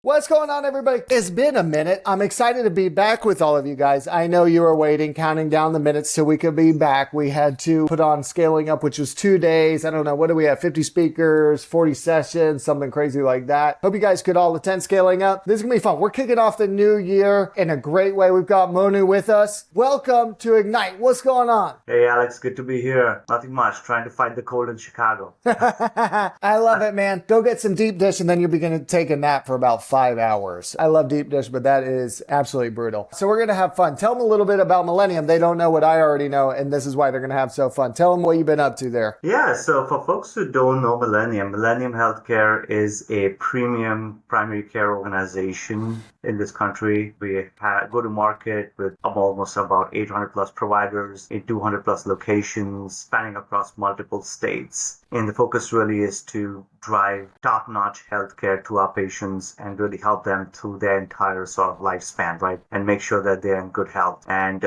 What's going on, everybody? It's been a minute. I'm excited to be back with all of you guys. I know you were waiting, counting down the minutes till we could be back. We had to put on Scaling Up, which was 2 days. I don't know. What do we have? 50 speakers, 40 sessions, something crazy like that. Hope you guys could all attend Scaling Up. This is going to be fun. We're kicking off the new year in a great way. We've got Monu with us. Welcome to Ignite. What's going on? Hey, Alex. Good to be here. Nothing much. Trying to fight the cold in Chicago. I love it, man. Go get some deep dish and then you'll be going to take a nap for about 5 hours. I love deep dish, but that is absolutely brutal. So we're going to have fun. Tell them a little bit about Millennium. They don't know what I already know, and this is why they're going to have so fun. Tell them what you've been up to there. Yeah, so for folks who don't know Millennium Healthcare is a premium primary care organization in this country. We go to market with almost about 800 plus providers in 200 plus locations spanning across multiple states. And the focus really is to drive top-notch healthcare to our patients and really help them through their entire sort of lifespan, right? And make sure that they're in good health and,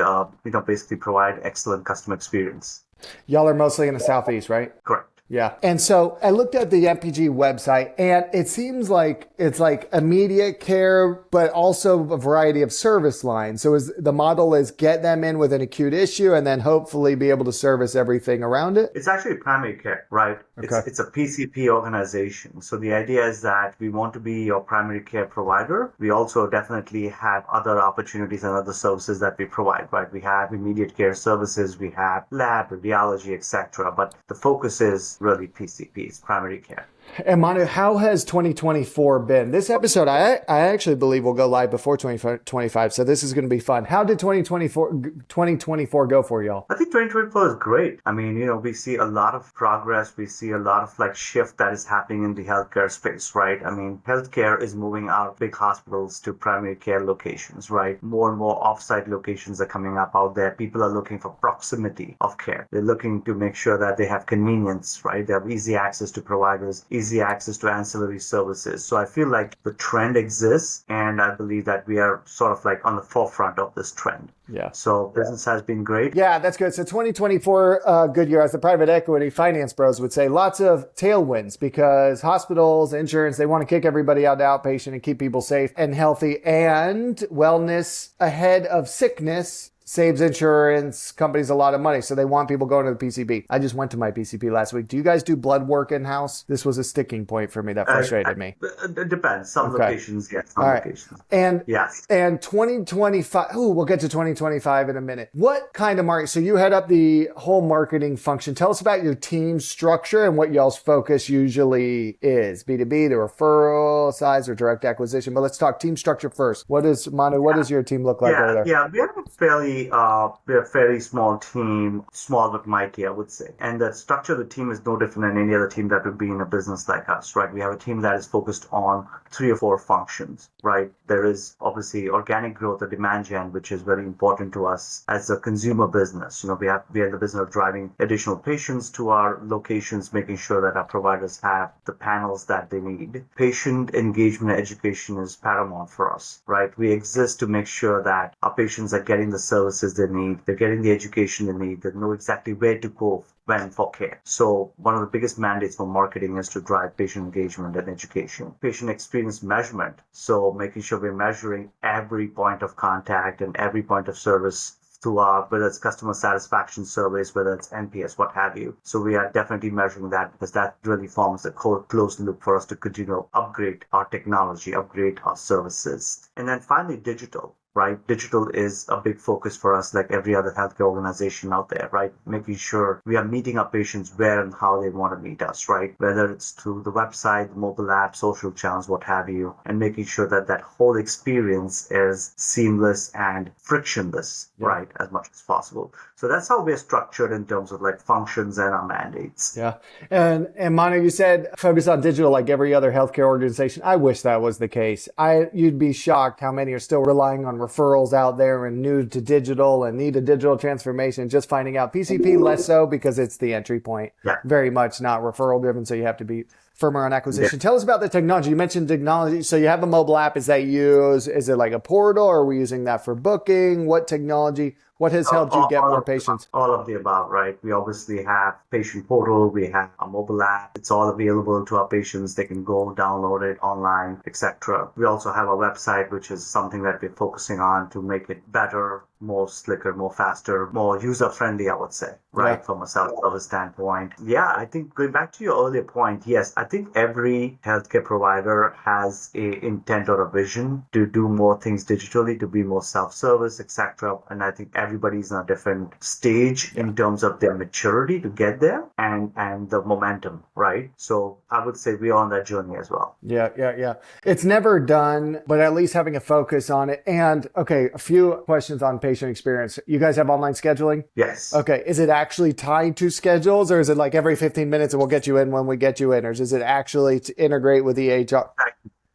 basically provide excellent customer experience. Y'all are mostly in the Southeast, right? Correct. Yeah. And so I looked at the MPG website and it seems like it's like immediate care, but also a variety of service lines. So the model is get them in with an acute issue and then hopefully be able to service everything around it. It's actually primary care, right? Okay. It's a PCP organization. So the idea is that we want to be your primary care provider. We also definitely have other opportunities and other services that we provide, right? We have immediate care services, we have lab, radiology, etc. But the focus is really PCPs, primary care. And Manu, how has 2024 been? This episode, I actually believe will go live before 2025, so this is going to be fun. How did 2024 go for y'all? I think 2024 is great. I mean, we see a lot of progress. We see a lot of shift that is happening in the healthcare space, right? I mean, healthcare is moving out of big hospitals to primary care locations, right? More and more offsite locations are coming up out there. People are looking for proximity of care. They're looking to make sure that they have convenience, right? They have easy access to providers, easy access to ancillary services. So I feel like the trend exists, and I believe that we are sort of on the forefront of this trend. Yeah. So business has been great. Yeah, that's good. So 2024, good year, as the private equity finance bros would say, lots of tailwinds because hospitals, insurance, they want to kick everybody out to outpatient and keep people safe and healthy, and wellness ahead of sickness saves insurance companies a lot of money. So they want people going to the PCP. I just went to my PCP last week. Do you guys do blood work in-house? This was a sticking point for me that frustrated me. It depends. Some locations, yes. Some locations. And yes. And 2025, we'll get to 2025 in a minute. What kind of market? So you head up the whole marketing function. Tell us about your team structure and what y'all's focus usually is. B2B, to referral, size, or direct acquisition. But let's talk team structure first. What does your team look like over there? Yeah, we have we're a fairly small team, small but mighty, I would say. And the structure of the team is no different than any other team that would be in a business like us, right? We have a team that is focused on 3 or 4 functions, right? There is obviously organic growth or demand gen, which is very important to us as a consumer business. We are in the business of driving additional patients to our locations, making sure that our providers have the panels that they need. Patient engagement and education is paramount for us, right? We exist to make sure that our patients are getting the services they need, they're getting the education they need, they know exactly where to go when for care. So one of the biggest mandates for marketing is to drive patient engagement and education. Patient experience measurement. So making sure we're measuring every point of contact and every point of service through whether it's customer satisfaction surveys, whether it's NPS, what have you. So we are definitely measuring that because that really forms a closed loop for us to continue to upgrade our technology, upgrade our services. And then finally, digital. Right? Digital is a big focus for us, like every other healthcare organization out there, right? Making sure we are meeting our patients where and how they want to meet us, right? Whether it's through the website, the mobile app, social channels, what have you, and making sure that that whole experience is seamless and frictionless, right? As much as possible. So that's how we're structured in terms of functions and our mandates. Yeah. And Manu, you said focus on digital like every other healthcare organization. I wish that was the case. You'd be shocked how many are still relying on referrals out there and new to digital and need a digital transformation. Just finding out PCP less so because it's the entry point. Yeah. Very much not referral driven. So you have to be firm around acquisition. Tell us about the technology. You mentioned technology. So you have a mobile app. Is that used? Is it like a portal? Or are we using that for booking? What technology? What has helped you get more patients? All of the above, right? We obviously have patient portal. We have a mobile app. It's all available to our patients. They can go download it online, etc. We also have a website, which is something that we're focusing on to make it better, more slicker, more faster, more user-friendly, I would say, right? From a self-service standpoint. Yeah, I think going back to your earlier point, yes, I think every healthcare provider has a intent or a vision to do more things digitally, to be more self-service, etc. And I think everybody's in a different stage in terms of their maturity to get there and the momentum, right? So I would say we're on that journey as well. Yeah. It's never done, but at least having a focus on it. And okay, a few questions on patient experience. You guys have online scheduling? Yes. Okay. Is it actually tied to schedules, or is it like every 15 minutes and we'll get you in when we get you in? Or is it actually to integrate with the EHR?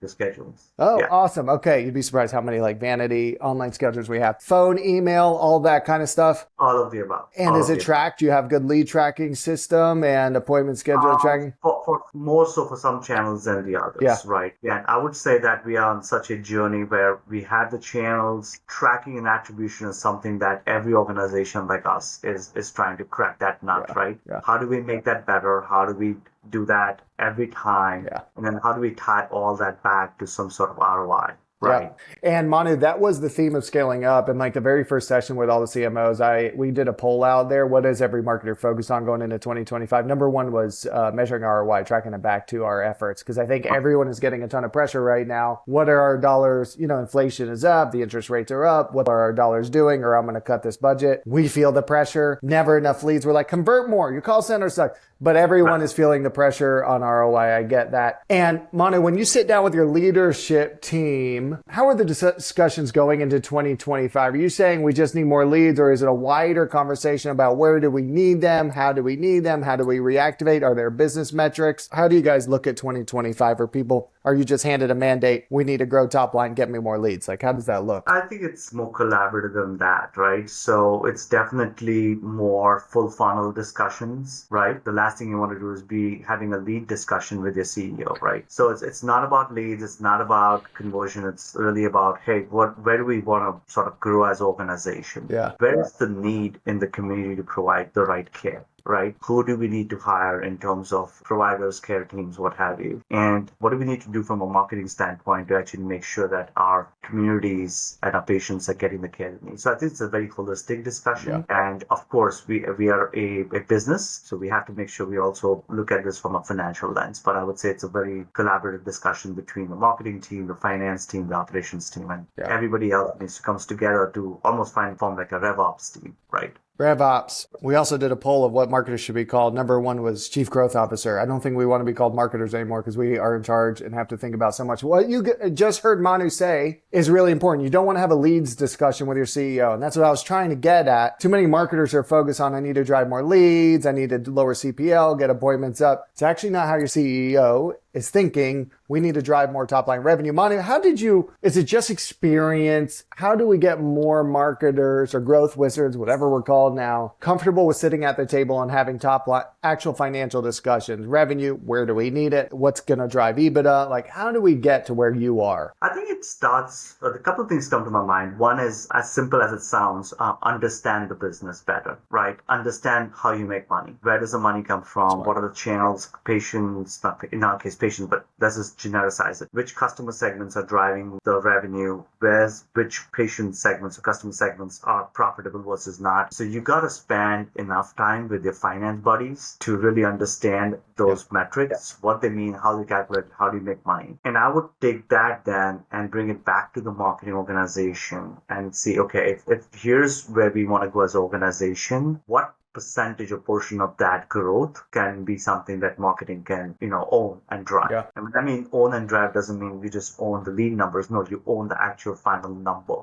The schedules. Oh, awesome. Okay. You'd be surprised how many like vanity online schedulers we have. Phone, email, all that kind of stuff. All of the above. And is it tracked? Do you have good lead tracking system and appointment schedule tracking? For more so for some channels than the others, right? Yeah, and I would say that we are on such a journey where we have the channels. Tracking and attribution is something that every organization like us is trying to crack that nut, right? Yeah. How do we make that better? How do we do that every time? And then how do we tie all that back to some sort of ROI? Right. Yeah. And Monu, that was the theme of scaling up. And like the very first session with all the CMOs, we did a poll out there. What does every marketer focus on going into 2025? Number one was measuring ROI, tracking it back to our efforts. Because I think everyone is getting a ton of pressure right now. What are our dollars? Inflation is up. The interest rates are up. What are our dollars doing? Or I'm going to cut this budget. We feel the pressure. Never enough leads. We're like, convert more. Your call center sucks. But everyone is feeling the pressure on ROI. I get that. And Monu, when you sit down with your leadership team, how are the discussions going into 2025? Are you saying we just need more leads, or is it a wider conversation about where do we need them? How do we need them? How do we reactivate? Are there business metrics? How do you guys look at 2025 for people? Are you just handed a mandate? We need to grow top line, get me more leads. Like, how does that look? I think it's more collaborative than that, right? So it's definitely more full funnel discussions, right? The last thing you want to do is be having a lead discussion with your CEO, right? So it's not about leads. It's not about conversion. It's really about, hey, where do we want to sort of grow as an organization? Where is the need in the community to provide the right care? Right? Who do we need to hire in terms of providers, care teams, what have you? And what do we need to do from a marketing standpoint to actually make sure that our communities and our patients are getting the care they need? So I think it's a very holistic discussion. And of course, we are a business, so we have to make sure we also look at this from a financial lens. But I would say it's a very collaborative discussion between the marketing team, the finance team, the operations team, and everybody else needs to come together to almost form like a RevOps team, right? RevOps. We also did a poll of what marketers should be called. Number one was Chief Growth Officer. I don't think we want to be called marketers anymore because we are in charge and have to think about so much. What you just heard Monu say is really important. You don't want to have a leads discussion with your CEO. And that's what I was trying to get at. Too many marketers are focused on, I need to drive more leads. I need to lower CPL, get appointments up. It's actually not how your CEO is thinking. We need to drive more top line revenue. Monu, is it just experience? How do we get more marketers or growth wizards, whatever we're called now, comfortable with sitting at the table and having top line, actual financial discussions? Revenue, where do we need it? What's going to drive EBITDA? Like, how do we get to where you are? I think it starts, a couple of things come to my mind. One is, as simple as it sounds, understand the business better, right? Understand how you make money. Where does the money come from? Right. What are the channels, patients, not in our case, patients, but let's just genericize it. Which customer segments are driving the revenue? Which patient segments or customer segments are profitable versus not? So you got to spend enough time with your finance buddies to really understand those metrics, what they mean, how they calculate, how do you make money. And I would take that then and bring it back to the marketing organization and see, okay, if here's where we want to go as an organization, what percentage or portion of that growth can be something that marketing can, own and drive. And when I mean own and drive doesn't mean you just own the lead numbers. No, you own the actual final number.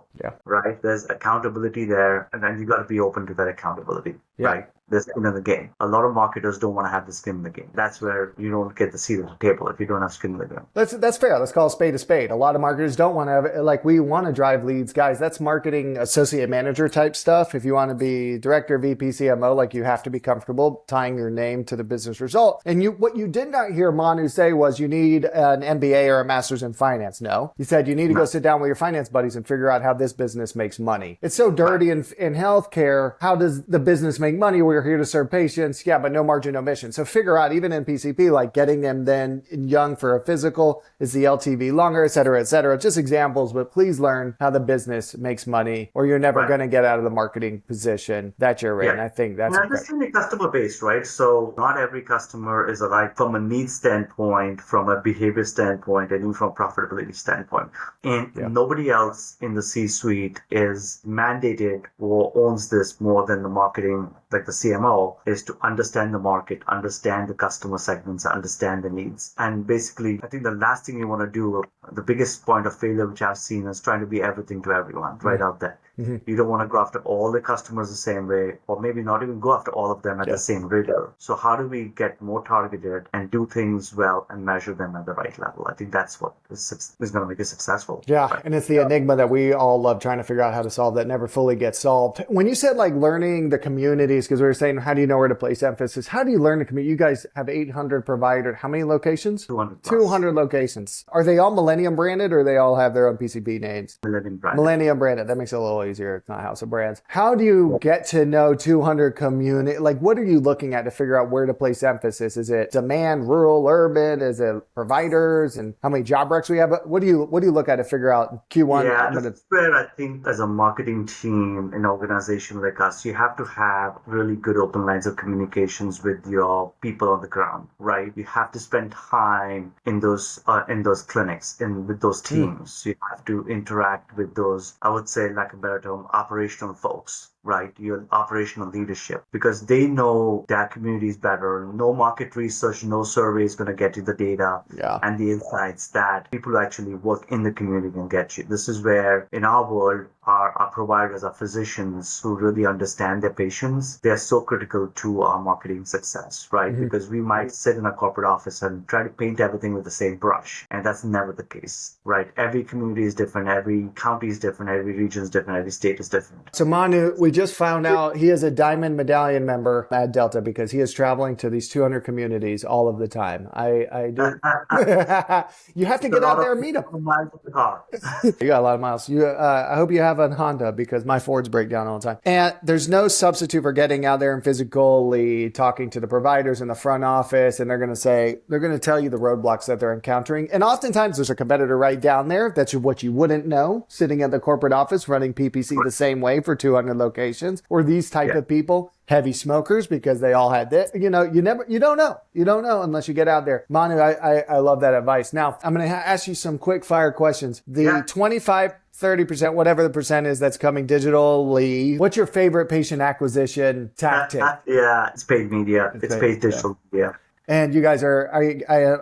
Right? There's accountability there, and then you got to be open to that accountability. right? The skin in the game. A lot of marketers don't want to have the skin in the game. That's where you don't get the seat at the table if you don't have skin in the game. That's fair. Let's call a spade a spade. A lot of marketers don't want to have, like, we want to drive leads. Guys, that's marketing associate manager type stuff. If you want to be director, VP, CMO, like, you have to be comfortable tying your name to the business result. And what you did not hear Manu say was you need an MBA or a master's in finance. No. You said you need to go sit down with your finance buddies and figure out how this business makes money. It's so dirty in healthcare. How does the business make money? We're here to serve patients. Yeah, but no margin, no mission. So figure out, even in PCP, like getting them then young for a physical, is the LTV longer, et cetera, et cetera. Just examples, but please learn how the business makes money, or you're never going to get out of the marketing position that you're in. I think that's this is customer based, right? So not every customer is alike from a needs standpoint, from a behavior standpoint, and even from a profitability standpoint. And nobody else in the C-suite is mandated or owns this more than the marketing, like the CMO, is to understand the market, understand the customer segments, understand the needs. And basically, I think the last thing you want to do, the biggest point of failure which I've seen, is trying to be everything to everyone right out there. You don't want to go after all the customers the same way, or maybe not even go after all of them at the same rigor. So how do we get more targeted and do things well and measure them at the right level? I think that's what is going to make it successful. Yeah, right? And it's the enigma that we all love trying to figure out how to solve that never fully gets solved. When you said like learning the communities, because we were saying, how do you know where to place emphasis? How do you learn the community? You guys have 800 providers. How many locations? 200 plus. 200 locations. Are they all Millennium branded, or they all have their own PCP names? Millennium branded. Millennium branded. That makes it a little easier. It's not House of Brands. How do you get to know 200 community? Like, what are you looking at to figure out where to place emphasis? Is it demand, rural, urban? Is it providers? And how many job recs we have? What do you look at to figure out Q1? Yeah, that's where I think as a marketing team, an organization like us, you have to have really good open lines of communications with your people on the ground, right? You have to spend time in those clinics and with those teams. You have to interact with those, I would say, like a better term, operational folks, right? Your operational leadership, because they know their communities better. No market research, no survey is going to get you the data and the insights that people who actually work in the community can get you. This is where, in our world, our providers, our physicians who really understand their patients, they're so critical to our marketing success, right? Because we might sit in a corporate office and try to paint everything with the same brush, and that's never the case, right? Every community is different, every county is different, every region is different, every state is different. So Manu, we just found out he is a Diamond Medallion member at Delta because he is traveling to these 200 communities all of the time. I do. You have to get out there and meet them. You got a lot of miles. I hope you have a Honda, because my Fords break down all the time. And there's no substitute for getting out there and physically talking to the providers in the front office, and they're going to tell you the roadblocks that they're encountering. And oftentimes there's a competitor right down there. That's what you wouldn't know, sitting at the corporate office running PPC the same way for 200 locations, or these type of people. Heavy smokers, because they all had this. You don't know unless you get out there. Manu, I love that advice. Now, I'm going to ask you some quick fire questions. The 25, 30%, whatever the percent is that's coming digitally. What's your favorite patient acquisition tactic? It's paid media. It's paid digital media. And you guys are,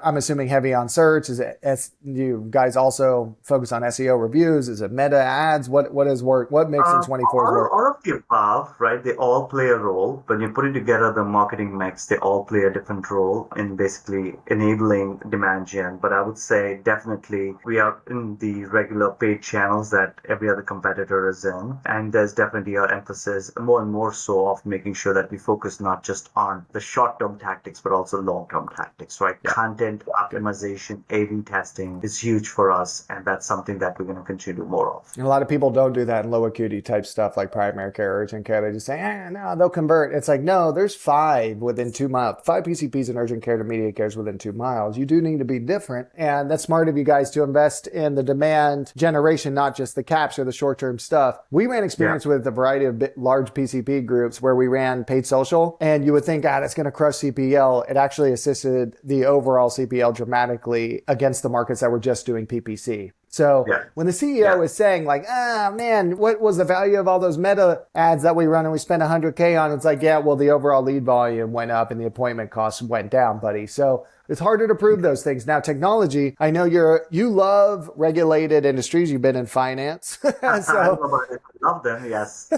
I'm assuming, heavy on search. Is it, you guys also focus on SEO reviews? Is it meta ads? What is work? What makes in 24's work? All of the above, right? They all play a role. When you're putting together the marketing mix, they all play a different role in basically enabling demand gen. But I would say definitely we are in the regular paid channels that every other competitor is in. And there's definitely our emphasis more and more so of making sure that we focus not just on the short-term tactics, but also long-term tactics, right? Content optimization, A/B testing is huge for us, and that's something that we're going to continue to do more of. And a lot of people don't do that in low acuity type stuff like primary care, urgent care. They just say, no, they'll convert. It's like, no, there's 5 within 2 miles, 5 PCPs in urgent care to immediate cares within 2 miles. You do need to be different. And that's smart of you guys to invest in the demand generation, not just the capture, the short-term stuff. We ran experience with a variety of large PCP groups where we ran paid social, and you would think, that's going to crush CPL. It actually assisted the overall CPL dramatically against the markets that were just doing PPC. So Yeah. when the CEO is saying like, man, what was the value of all those meta ads that we run and we spent 100K on? It's like, yeah, well, the overall lead volume went up and the appointment costs went down, buddy. So it's harder to prove those things. Now, technology, I know you love regulated industries. You've been in finance. I So don't know about it. I love them, yes.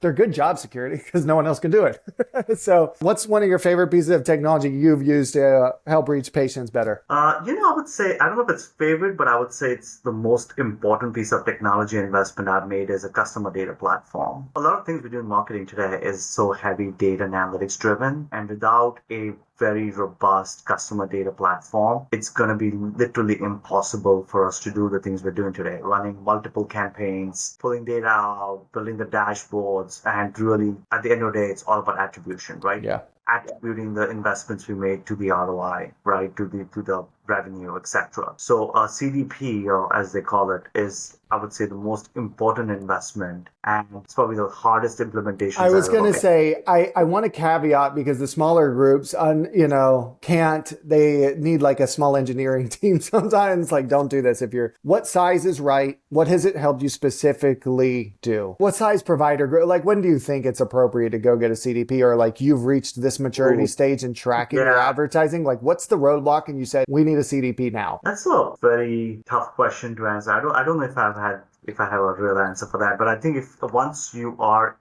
they're good job security because no one else can do it. So what's one of your favorite pieces of technology you've used to help reach patients better? I would say, I don't know if it's favorite, but I would say it's the most important piece of technology investment I've made is a customer data platform. A lot of things we do in marketing today is so heavy data and analytics driven, and without a very robust customer data platform, it's going to be literally impossible for us to do the things we're doing today, running multiple campaigns, pulling data out, building the dashboards, and really, at the end of the day, it's all about attribution, right? Yeah. Attributing the investments we made to the ROI, right, to the revenue, etc. So CDP, or as they call it, is, I would say, the most important investment, and it's probably the hardest implementation. I was going to say, I want to caveat because the smaller groups, they need like a small engineering team sometimes. Like, don't do this. What size is right? What has it helped you specifically do? What size provider group? Like, when do you think it's appropriate to go get a CDP, or like you've reached this maturity stage in tracking your advertising? Like, what's the roadblock? And you said, we need a CDP now. That's a very tough question to answer. I don't know if I have a real answer for that, but I think if once you are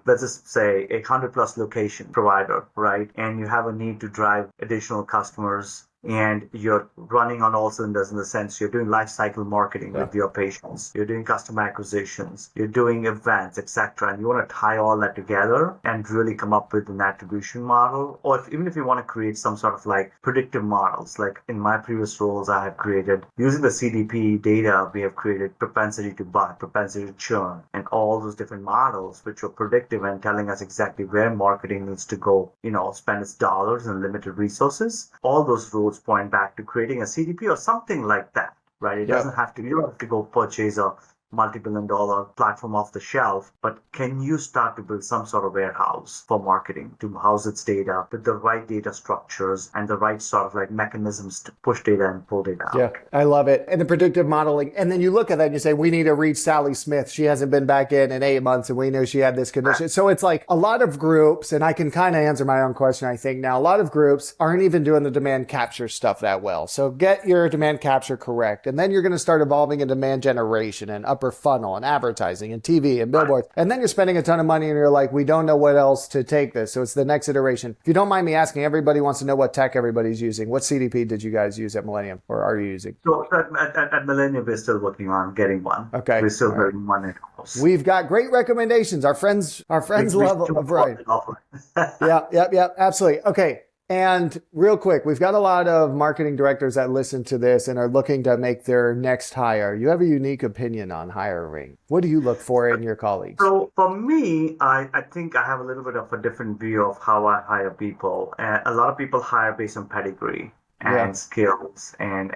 let's just say 100+ location provider, right, and you have a need to drive additional customers, and you're running on all cylinders in the sense you're doing life cycle marketing with your patients, you're doing customer acquisitions, you're doing events, etc., and you want to tie all that together and really come up with an attribution model, or even if you want to create some sort of like predictive models, like in my previous roles I have created, using the CDP data, we have created propensity to buy, propensity to churn, and all those different models which are predictive and telling us exactly where marketing needs to go, spend its dollars and limited resources. All those rules point back to creating a CDP or something like that, right? It doesn't have to, you don't have to go purchase a multi-billion-dollar platform off the shelf, but can you start to build some sort of warehouse for marketing to house its data with the right data structures and the right sort of like mechanisms to push data and pull data out? Yeah, I love it. And the predictive modeling. And then you look at that and you say, we need to reach Sally Smith. She hasn't been back in 8 months and we know she had this condition. So it's like a lot of groups, and I can kind of answer my own question, I think now, a lot of groups aren't even doing the demand capture stuff that well. So get your demand capture correct. And then you're going to start evolving in demand generation and upper funnel and advertising and TV and billboards. And then you're spending a ton of money and you're like, we don't know what else to take this. So it's the next iteration. If you don't mind me asking, everybody wants to know what tech everybody's using. What CDP did you guys use at Millennium, or are you using? So at Millennium, we're still working on getting one. Okay. We're still building one in house. We've got great recommendations. Our friends love a variety. Yeah, absolutely. Okay. And real quick, we've got a lot of marketing directors that listen to this and are looking to make their next hire. You have a unique opinion on hiring. What do you look for in your colleagues? So for me, I think I have a little bit of a different view of how I hire people. A lot of people hire based on pedigree and skills and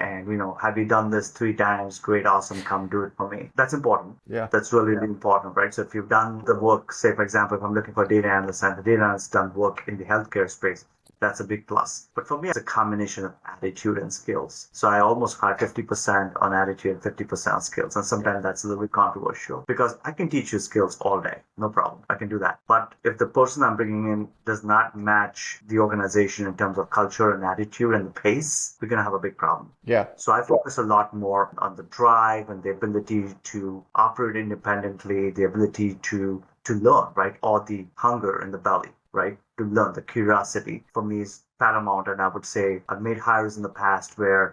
have you done this 3 times? Great, awesome, come do it for me. That's important. Yeah. That's really important, right? So if you've done the work, say for example, if I'm looking for a data analyst and the data analyst done work in the healthcare space, that's a big plus. But for me, it's a combination of attitude and skills. So I almost hire 50% on attitude and 50% on skills. And sometimes that's a little bit controversial because I can teach you skills all day. No problem. I can do that. But if the person I'm bringing in does not match the organization in terms of culture and attitude and the pace, we're going to have a big problem. Yeah. So I focus a lot more on the drive and the ability to operate independently, the ability to learn, right? Or the hunger in the belly, right? To learn, the curiosity for me is paramount. And I would say I've made hires in the past where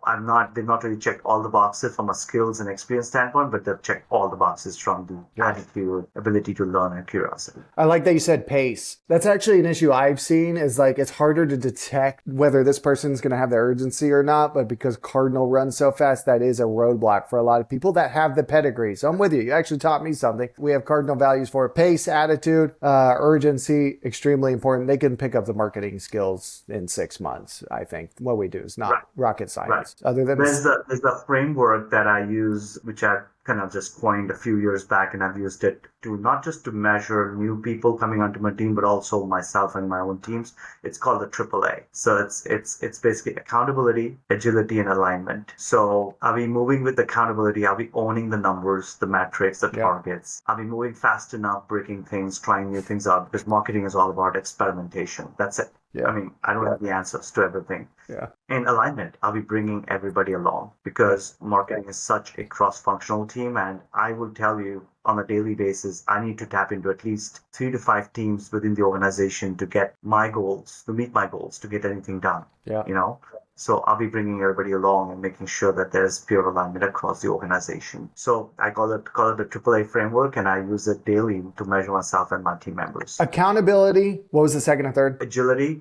they've not really checked all the boxes from a skills and experience standpoint, but they've checked all the boxes from the attitude, ability to learn, and curiosity. I like that you said pace. That's actually an issue I've seen is like it's harder to detect whether this person's going to have the urgency or not, but because Cardinal runs so fast, that is a roadblock for a lot of people that have the pedigree. So I'm with you. You actually taught me something. We have Cardinal values for pace, attitude, urgency, extremely important. They can pick up the marketing skills in seconds. 6 months, I think. What we do is not Right. rocket science. Right. Other than There's a framework that I use, which I kind of just coined a few years back, and I've used it to not just to measure new people coming onto my team, but also myself and my own teams. It's called the AAA. So it's basically accountability, agility, and alignment. So are we moving with accountability? Are we owning the numbers, the metrics, the targets? Are we moving fast enough, breaking things, trying new things out? Because marketing is all about experimentation. That's it. Yeah. I mean, I don't have the answers to everything. Yeah. In alignment, are we bringing everybody along? Because marketing is such a cross-functional team, and I will tell you on a daily basis, I need to tap into at least 3 to 5 teams within the organization to get my goals, to meet my goals, to get anything done. Yeah. You know? So are we bringing everybody along and making sure that there's pure alignment across the organization? So I call it the AAA framework, and I use it daily to measure myself and my team members. Accountability. What was the second and third? Agility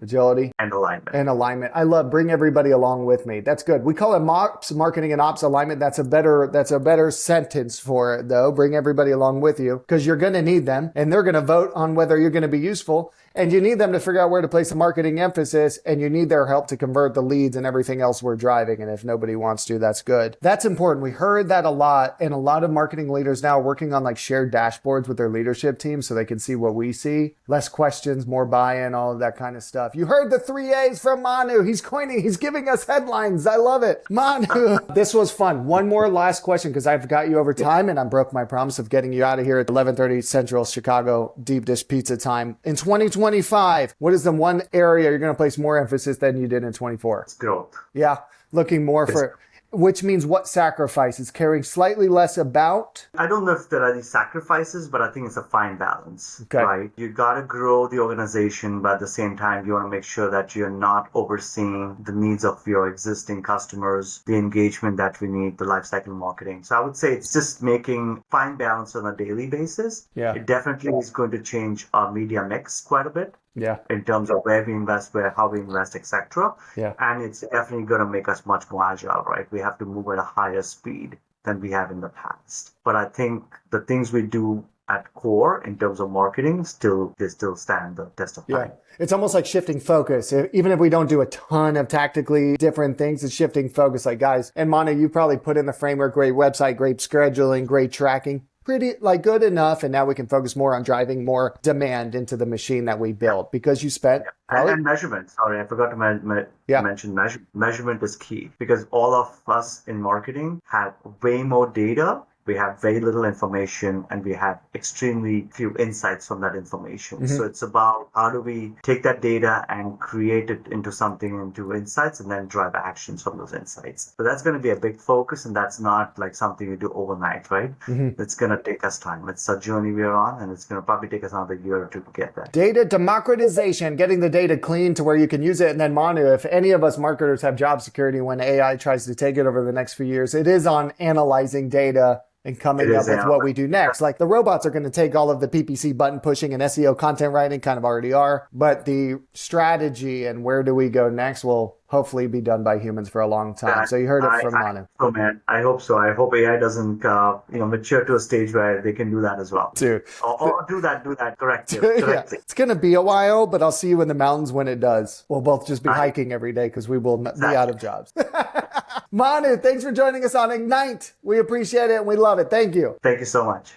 and alignment. And alignment. I love bring everybody along with me. That's good. We call it MOPS, marketing and ops alignment. That's a better sentence for it though. Bring everybody along with you because you're going to need them and they're going to vote on whether you're going to be useful. And you need them to figure out where to place the marketing emphasis, and you need their help to convert the leads and everything else we're driving. And if nobody wants to, that's good. That's important. We heard that a lot. And a lot of marketing leaders now are working on like shared dashboards with their leadership team so they can see what we see. Less questions, more buy-in, all of that kind of stuff. You heard the 3 A's from Monu. He's giving us headlines. I love it. Monu, this was fun. One more last question because I've got you over time and I broke my promise of getting you out of here at 11:30 Central Chicago deep dish pizza time. In 2025, what is the one area you're going to place more emphasis than you did in 24? It's growth. Yeah, looking more for, which means what sacrifices? Caring slightly less about? I don't know if there are any sacrifices, but I think it's a fine balance, right? You got to grow the organization, but at the same time, you want to make sure that you're not overseeing the needs of your existing customers, the engagement that we need, the lifecycle marketing. So I would say it's just making fine balance on a daily basis. Yeah. It definitely is going to change our media mix quite a bit. Yeah. In terms of where we invest, how we invest, etc. Yeah. And it's definitely going to make us much more agile, right? We have to move at a higher speed than we have in the past. But I think the things we do at core in terms of marketing they still stand the test of time. Yeah. It's almost like shifting focus. Even if we don't do a ton of tactically different things, it's shifting focus. Like guys, and Monu, you probably put in the framework, great website, great scheduling, great tracking. Pretty like good enough, and now we can focus more on driving more demand into the machine that we built because you spent and measurement. Sorry, I forgot to mention measurement is key because all of us in marketing have way more data. We have very little information and we have extremely few insights from that information. So it's about how do we take that data and create it into insights and then drive actions from those insights. So that's going to be a big focus, and that's not like something you do overnight, right? It's going to take us time. It's a journey we're on, and it's going to probably take us another year or two to get there. Data democratization, getting the data clean to where you can use it. And then Monu, if any of us marketers have job security when AI tries to take it over the next few years, it is on analyzing data and coming up with what we do next. Like the robots are going to take all of the PPC button pushing and SEO content writing, kind of already are. But the strategy and where do we go next will hopefully be done by humans for a long time. So you heard it from Monu. Oh man, I hope so. I hope AI doesn't mature to a stage where they can do that as well. Dude. Or do that, correct. Yeah. It's going to be a while, but I'll see you in the mountains when it does. We'll both just be hiking every day because we will be out of jobs. Monu, thanks for joining us on Ignite. We appreciate it and we love it. Thank you. Thank you so much.